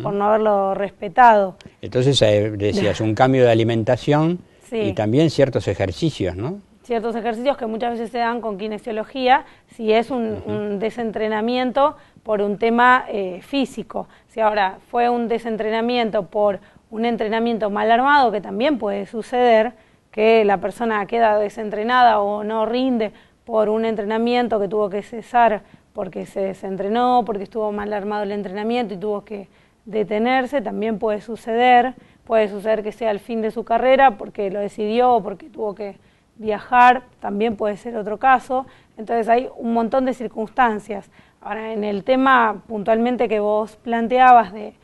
por no haberlo respetado. Entonces decías un cambio de alimentación, sí, y también ciertos ejercicios, ¿no? Ciertos ejercicios que muchas veces se dan con kinesiología, si es un desentrenamiento por un tema físico. Si ahora fue un desentrenamiento por un entrenamiento mal armado, que también puede suceder, que la persona queda desentrenada o no rinde por un entrenamiento que tuvo que cesar porque se desentrenó, porque estuvo mal armado el entrenamiento y tuvo que detenerse, también puede suceder que sea el fin de su carrera porque lo decidió o porque tuvo que viajar, también puede ser otro caso. Entonces hay un montón de circunstancias. Ahora, en el tema puntualmente que vos planteabas de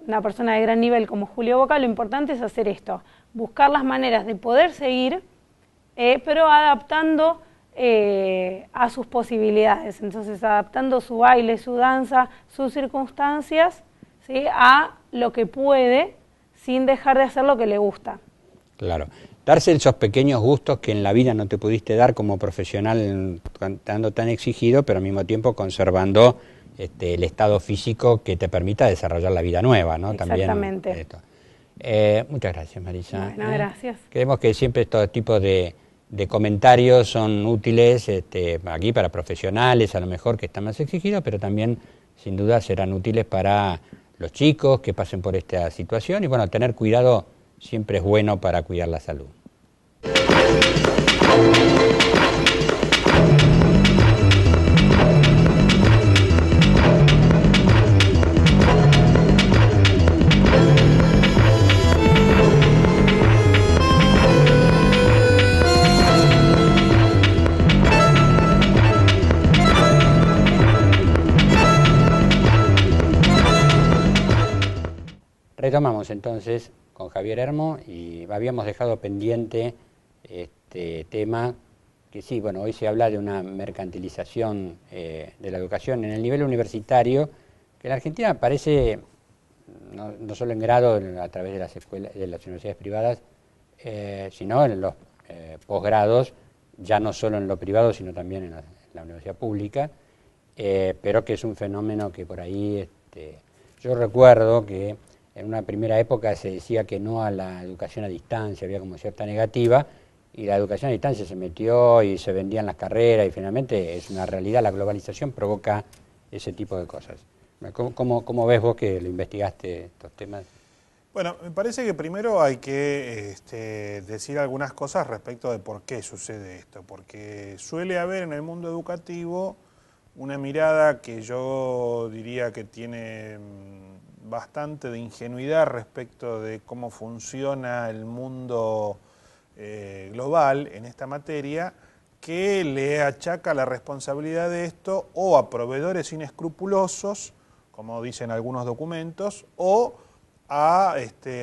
una persona de gran nivel como Julio Boca, lo importante es hacer esto, buscar las maneras de poder seguir, pero adaptando a sus posibilidades, entonces adaptando su baile, su danza, sus circunstancias, ¿sí?, a lo que puede, sin dejar de hacer lo que le gusta. Claro, darse esos pequeños gustos que en la vida no te pudiste dar como profesional, estando tan exigido, pero al mismo tiempo conservando el estado físico que te permita desarrollar la vida nueva, ¿no? Exactamente. También, muchas gracias, Marisa. Bueno, gracias. Creemos que siempre estos tipos de comentarios son útiles aquí para profesionales, a lo mejor que están más exigidos, pero también sin duda serán útiles para los chicos que pasen por esta situación y bueno, tener cuidado siempre es bueno para cuidar la salud. retomamos entonces con Javier Hermo y habíamos dejado pendiente este tema que sí, bueno, hoy se habla de una mercantilización de la educación en el nivel universitario, que en Argentina parece, no solo en grado a través de las escuelas, de las universidades privadas, sino en los posgrados, ya no solo en lo privado, sino también en la universidad pública, pero que es un fenómeno que por ahí, yo recuerdo que en una primera época se decía que no a la educación a distancia, había como cierta negativa, y la educación a distancia se metió y se vendían las carreras, y finalmente es una realidad, la globalización provoca ese tipo de cosas. ¿Cómo ves vos que lo investigaste estos temas? Bueno, me parece que primero hay que decir algunas cosas respecto de por qué sucede esto, porque suele haber en el mundo educativo una mirada que yo diría que tiene bastante de ingenuidad respecto de cómo funciona el mundo global en esta materia, que le achaca la responsabilidad de esto o a proveedores inescrupulosos, como dicen algunos documentos, o a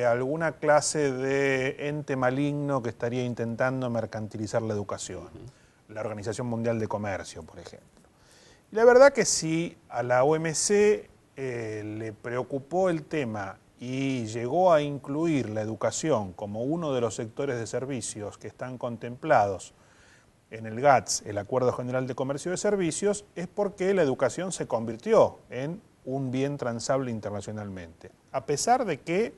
alguna clase de ente maligno que estaría intentando mercantilizar la educación, la Organización Mundial de Comercio, por ejemplo. Y la verdad que si a la OMC le preocupó el tema y llegó a incluir la educación como uno de los sectores de servicios que están contemplados en el GATS, el Acuerdo General de Comercio de Servicios, es porque la educación se convirtió en un bien transable internacionalmente. A pesar de que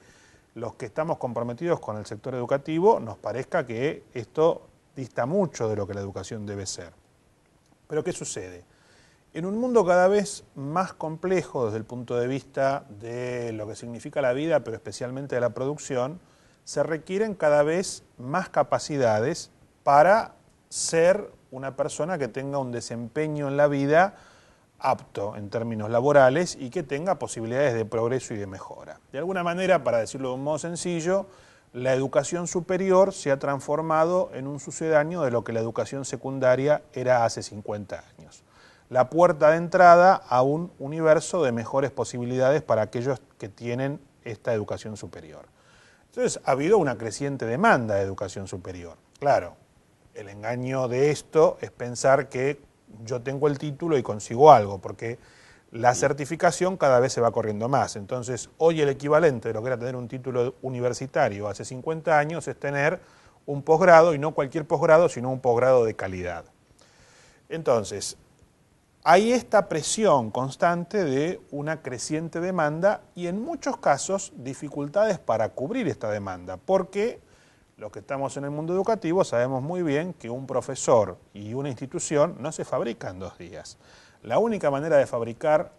los que estamos comprometidos con el sector educativo nos parezca que esto dista mucho de lo que la educación debe ser. Pero ¿qué sucede? En un mundo cada vez más complejo desde el punto de vista de lo que significa la vida, pero especialmente de la producción, se requieren cada vez más capacidades para ser una persona que tenga un desempeño en la vida apto en términos laborales y que tenga posibilidades de progreso y de mejora. De alguna manera, para decirlo de un modo sencillo, la educación superior se ha transformado en un sucedáneo de lo que la educación secundaria era hace 50 años. La puerta de entrada a un universo de mejores posibilidades para aquellos que tienen esta educación superior. Entonces, ha habido una creciente demanda de educación superior. Claro, el engaño de esto es pensar que yo tengo el título y consigo algo, porque la certificación cada vez se va corriendo más. Entonces, hoy el equivalente de lo que era tener un título universitario hace 50 años es tener un posgrado, y no cualquier posgrado, sino un posgrado de calidad. Entonces, hay esta presión constante de una creciente demanda y en muchos casos dificultades para cubrir esta demanda, porque los que estamos en el mundo educativo sabemos muy bien que un profesor y una institución no se fabrican en 2 días. La única manera de fabricar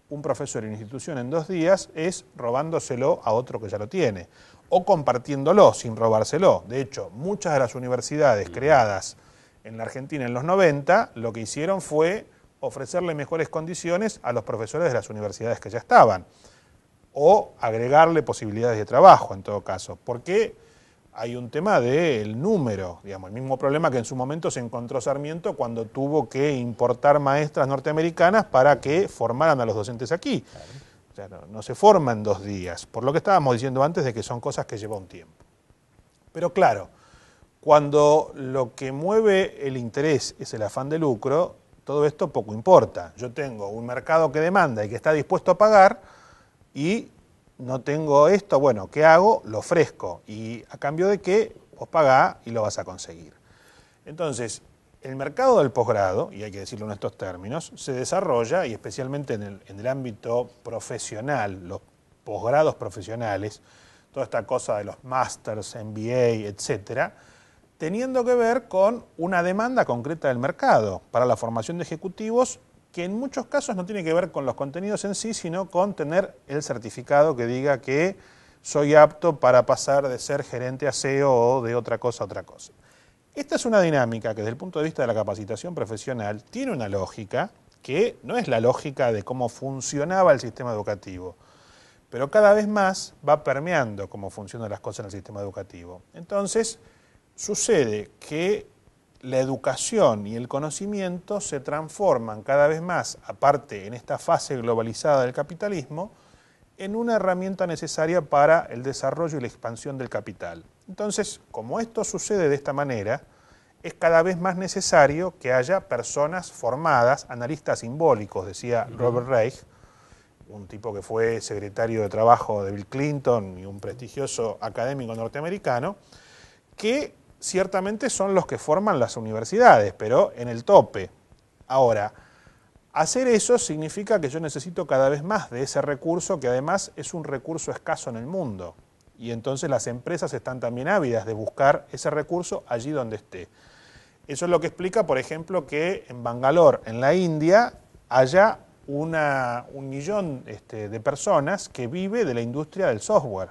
un profesor y una institución en 2 días es robándoselo a otro que ya lo tiene, o compartiéndolo sin robárselo. De hecho, muchas de las universidades creadas en la Argentina en los 90, lo que hicieron fue ofrecerle mejores condiciones a los profesores de las universidades que ya estaban, o agregarle posibilidades de trabajo en todo caso, porque hay un tema del número, digamos, el mismo problema que en su momento se encontró Sarmiento cuando tuvo que importar maestras norteamericanas para que formaran a los docentes aquí. O sea, no se forma en 2 días, por lo que estábamos diciendo antes de que son cosas que llevan un tiempo. Pero claro, cuando lo que mueve el interés es el afán de lucro, todo esto poco importa. Yo tengo un mercado que demanda y que está dispuesto a pagar y no tengo esto, bueno, ¿qué hago? Lo ofrezco. ¿Y a cambio de qué? Vos pagás y lo vas a conseguir. Entonces, el mercado del posgrado, y hay que decirlo en estos términos, se desarrolla, y especialmente en el ámbito profesional, los posgrados profesionales, toda esta cosa de los masters, MBA, etcétera, teniendo que ver con una demanda concreta del mercado para la formación de ejecutivos, que en muchos casos no tiene que ver con los contenidos en sí, sino con tener el certificado que diga que soy apto para pasar de ser gerente a CEO o de otra cosa a otra cosa. Esta es una dinámica que desde el punto de vista de la capacitación profesional tiene una lógica que no es la lógica de cómo funcionaba el sistema educativo, pero cada vez más va permeando cómo funcionan las cosas en el sistema educativo. Entonces, sucede que la educación y el conocimiento se transforman cada vez más, aparte en esta fase globalizada del capitalismo, en una herramienta necesaria para el desarrollo y la expansión del capital. Entonces, como esto sucede de esta manera, es cada vez más necesario que haya personas formadas, analistas simbólicos, decía Robert Reich, un tipo que fue secretario de Trabajo de Bill Clinton y un prestigioso académico norteamericano, que ciertamente son los que forman las universidades, pero en el tope. Ahora, hacer eso significa que yo necesito cada vez más de ese recurso, que además es un recurso escaso en el mundo. Y entonces las empresas están también ávidas de buscar ese recurso allí donde esté. Eso es lo que explica, por ejemplo, que en Bangalore, en la India, haya un millón de personas que vive de la industria del software.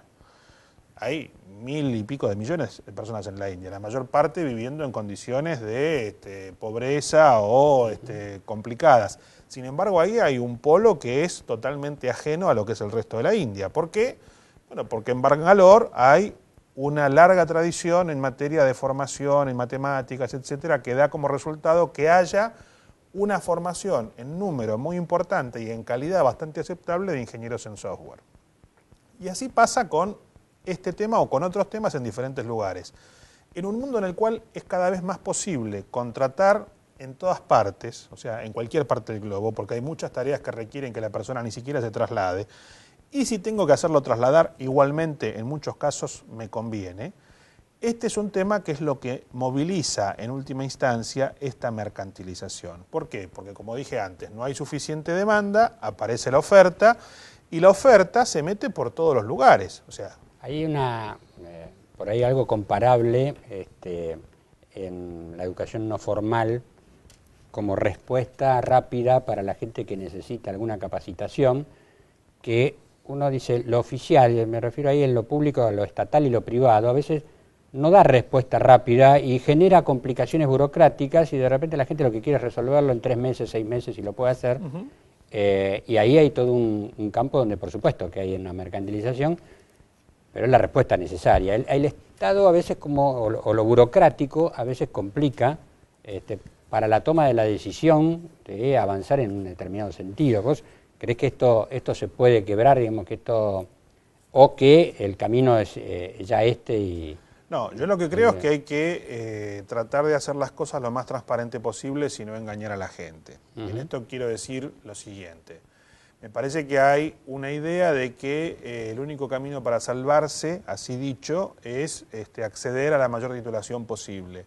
Hay 1000 y pico de millones de personas en la India, la mayor parte viviendo en condiciones de pobreza o complicadas. Sin embargo, ahí hay un polo que es totalmente ajeno a lo que es el resto de la India. ¿Por qué? Bueno, porque en Bangalore hay una larga tradición en materia de formación, en matemáticas, etcétera, que da como resultado que haya una formación en número muy importante y en calidad bastante aceptable de ingenieros en software. Y así pasa con este tema o con otros temas en diferentes lugares. En un mundo en el cual es cada vez más posible contratar en todas partes, o sea, en cualquier parte del globo, porque hay muchas tareas que requieren que la persona ni siquiera se traslade, y si tengo que hacerlo trasladar, igualmente en muchos casos me conviene. Este es un tema que es lo que moviliza en última instancia esta mercantilización. ¿Por qué? Porque como dije antes, no hay suficiente demanda, aparece la oferta, y la oferta se mete por todos los lugares. O sea, hay por ahí algo comparable en la educación no formal como respuesta rápida para la gente que necesita alguna capacitación, que uno dice lo oficial, me refiero ahí en lo público, a lo estatal y lo privado, a veces no da respuesta rápida y genera complicaciones burocráticas y de repente la gente lo que quiere es resolverlo en 3 meses, 6 meses y lo puede hacer. Y ahí hay todo un campo donde por supuesto que hay una mercantilización, pero es la respuesta necesaria. El Estado a veces o lo burocrático a veces complica para la toma de la decisión de avanzar en un determinado sentido. ¿Vos creés que esto se puede quebrar, digamos que o que el camino es ya y... No, yo lo que creo es que hay que tratar de hacer las cosas lo más transparente posible y no engañar a la gente. Y en esto quiero decir lo siguiente. Me parece que hay una idea de que el único camino para salvarse, así dicho, es acceder a la mayor titulación posible.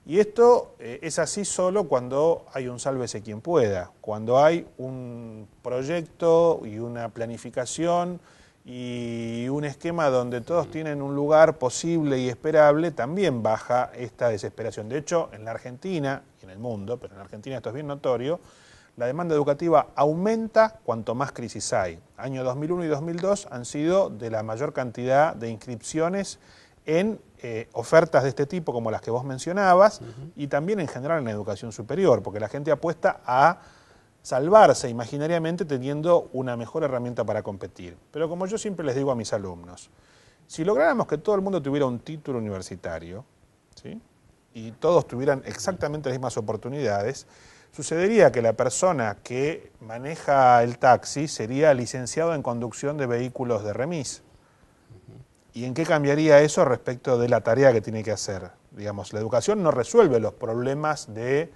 Y esto es así solo cuando hay un sálvese quien pueda, cuando hay un proyecto y una planificación y un esquema donde todos tienen un lugar posible y esperable, también baja esta desesperación. De hecho, en la Argentina y en el mundo, pero en la Argentina esto es bien notorio, la demanda educativa aumenta cuanto más crisis hay. Año 2001 y 2002 han sido de la mayor cantidad de inscripciones en ofertas de este tipo como las que vos mencionabas y también en general en la educación superior, porque la gente apuesta a salvarse imaginariamente teniendo una mejor herramienta para competir. Pero como yo siempre les digo a mis alumnos, si lográramos que todo el mundo tuviera un título universitario, ¿sí?, y todos tuvieran exactamente las mismas oportunidades, sucedería que la persona que maneja el taxi sería licenciado en conducción de vehículos de remis. ¿Y en qué cambiaría eso respecto de la tarea que tiene que hacer? Digamos, la educación no resuelve los problemas de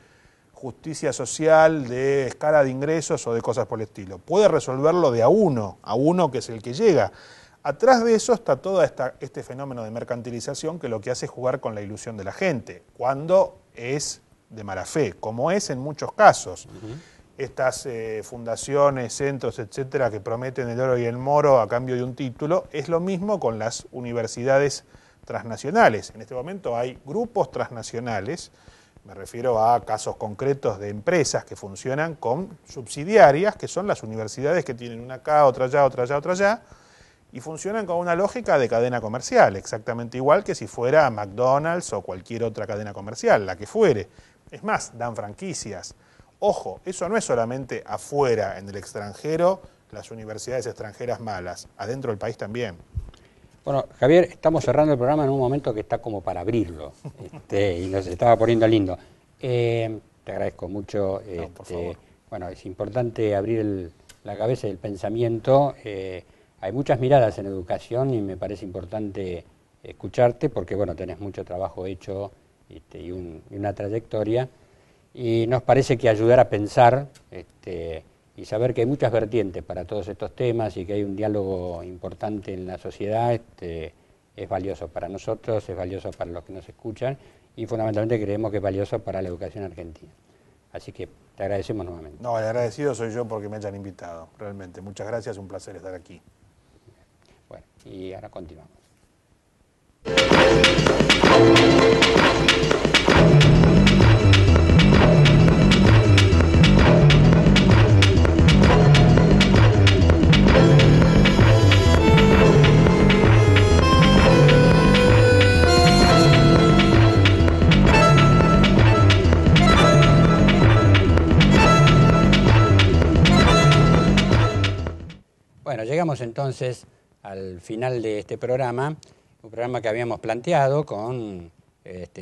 justicia social, de escala de ingresos o de cosas por el estilo. Puede resolverlo de a uno que es el que llega. Atrás de eso está todo este fenómeno de mercantilización que lo que hace es jugar con la ilusión de la gente, cuando es de mala fe, como es en muchos casos. Estas fundaciones, centros, etcétera, que prometen el oro y el moro a cambio de un título, es lo mismo con las universidades transnacionales. En este momento hay grupos transnacionales, me refiero a casos concretos de empresas que funcionan con subsidiarias, que son las universidades que tienen una acá, otra allá, otra allá, otra allá, y funcionan con una lógica de cadena comercial, exactamente igual que si fuera McDonald's o cualquier otra cadena comercial, la que fuere. Es más, dan franquicias. Ojo, eso no es solamente afuera, en el extranjero, las universidades extranjeras malas, adentro del país también. Bueno, Javier, estamos cerrando el programa en un momento que está como para abrirlo, y nos estaba poniendo lindo. Te agradezco mucho. Por favor. Bueno, es importante abrir la cabeza y el pensamiento hay muchas miradas en educación y me parece importante escucharte porque, bueno, tenés mucho trabajo hecho y una trayectoria, y nos parece que ayudar a pensar y saber que hay muchas vertientes para todos estos temas y que hay un diálogo importante en la sociedad es valioso para nosotros, es valioso para los que nos escuchan y fundamentalmente creemos que es valioso para la educación argentina. Así que te agradecemos nuevamente. No, el agradecido soy yo porque me hayan invitado, realmente. Muchas gracias, un placer estar aquí. Bueno, y ahora continuamos. Bueno, llegamos entonces al final de este programa, un programa que habíamos planteado con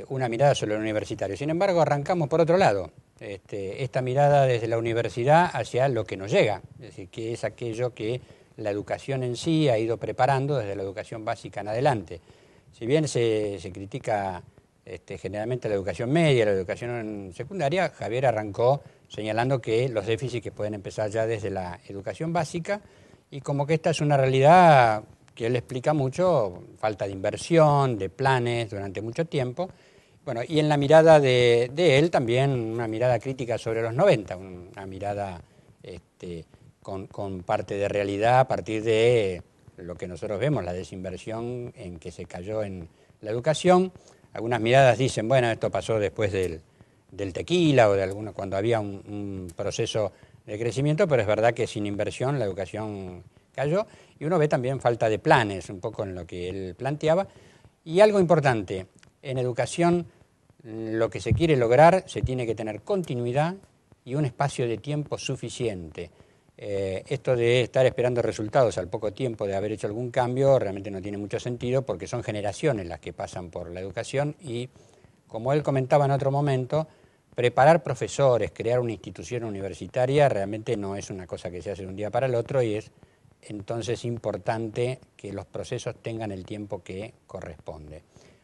una mirada sobre el universitario. Sin embargo, arrancamos por otro lado, esta mirada desde la universidad hacia lo que nos llega, es decir, que es aquello que la educación en sí ha ido preparando desde la educación básica en adelante. Si bien se critica generalmente la educación media, la educación secundaria, Javier arrancó señalando que los déficits que pueden empezar ya desde la educación básica, y como que esta es una realidad que él explica mucho, falta de inversión, de planes durante mucho tiempo. Bueno, y en la mirada de él también una mirada crítica sobre los 90, una mirada con parte de realidad a partir de lo que nosotros vemos, la desinversión en que se cayó en la educación. Algunas miradas dicen, bueno, esto pasó después del tequila o de cuando había un proceso de crecimiento, pero es verdad que sin inversión la educación cayó y uno ve también falta de planes, un poco en lo que él planteaba. Y algo importante, en educación lo que se quiere lograr se tiene que tener continuidad y un espacio de tiempo suficiente. Esto de estar esperando resultados al poco tiempo de haber hecho algún cambio realmente no tiene mucho sentido porque son generaciones las que pasan por la educación y, como él comentaba en otro momento, preparar profesores, crear una institución universitaria realmente no es una cosa que se hace de un día para el otro y es entonces importante que los procesos tengan el tiempo que corresponde.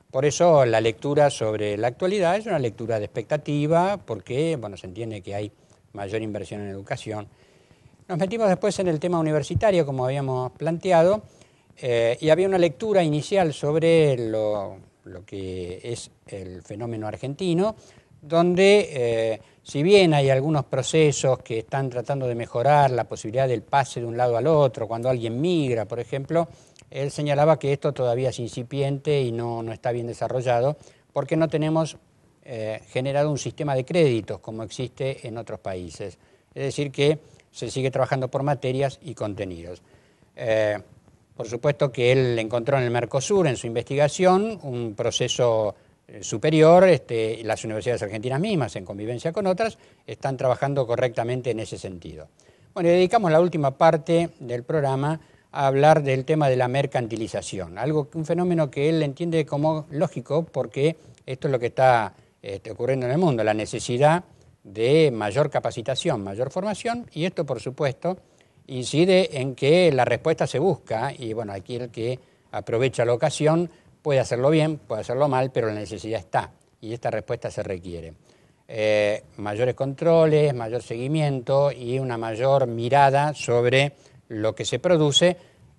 Por eso la lectura sobre la actualidad es una lectura de expectativa porque bueno, se entiende que hay mayor inversión en educación. Nos metimos después en el tema universitario como habíamos planteado y había una lectura inicial sobre lo que es el fenómeno argentino, donde si bien hay algunos procesos que están tratando de mejorar la posibilidad del pase de un lado al otro, cuando alguien migra, por ejemplo, él señalaba que esto todavía es incipiente y no está bien desarrollado porque no tenemos generado un sistema de créditos como existe en otros países. Es decir, que se sigue trabajando por materias y contenidos. Por supuesto que él encontró en el Mercosur, en su investigación, un proceso superior, las universidades argentinas mismas, en convivencia con otras, están trabajando correctamente en ese sentido. Bueno, y dedicamos la última parte del programa a hablar del tema de la mercantilización, un fenómeno que él entiende como lógico porque esto es lo que está ocurriendo en el mundo, la necesidad de mayor capacitación, mayor formación, y esto, por supuesto, incide en que la respuesta se busca, y bueno, aquí el que aprovecha la ocasión puede hacerlo bien, puede hacerlo mal, pero la necesidad está, y esta respuesta se requiere. Mayores controles, mayor seguimiento y una mayor mirada sobre lo que se produce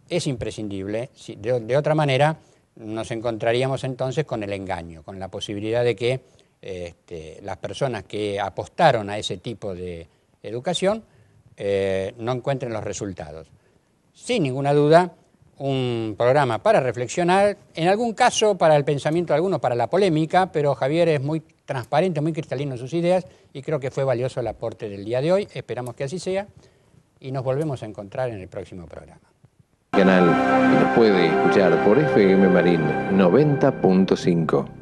es imprescindible. De otra manera, nos encontraríamos entonces con el engaño, con la posibilidad de que las personas que apostaron a ese tipo de educación no encuentren los resultados. Sin ninguna duda, un programa para reflexionar, en algún caso para el pensamiento de algunos, para la polémica, pero Javier es muy transparente, muy cristalino en sus ideas y creo que fue valioso el aporte del día de hoy. Esperamos que así sea y nos volvemos a encontrar en el próximo programa. El canal lo puede escuchar por FM Marín 90.5.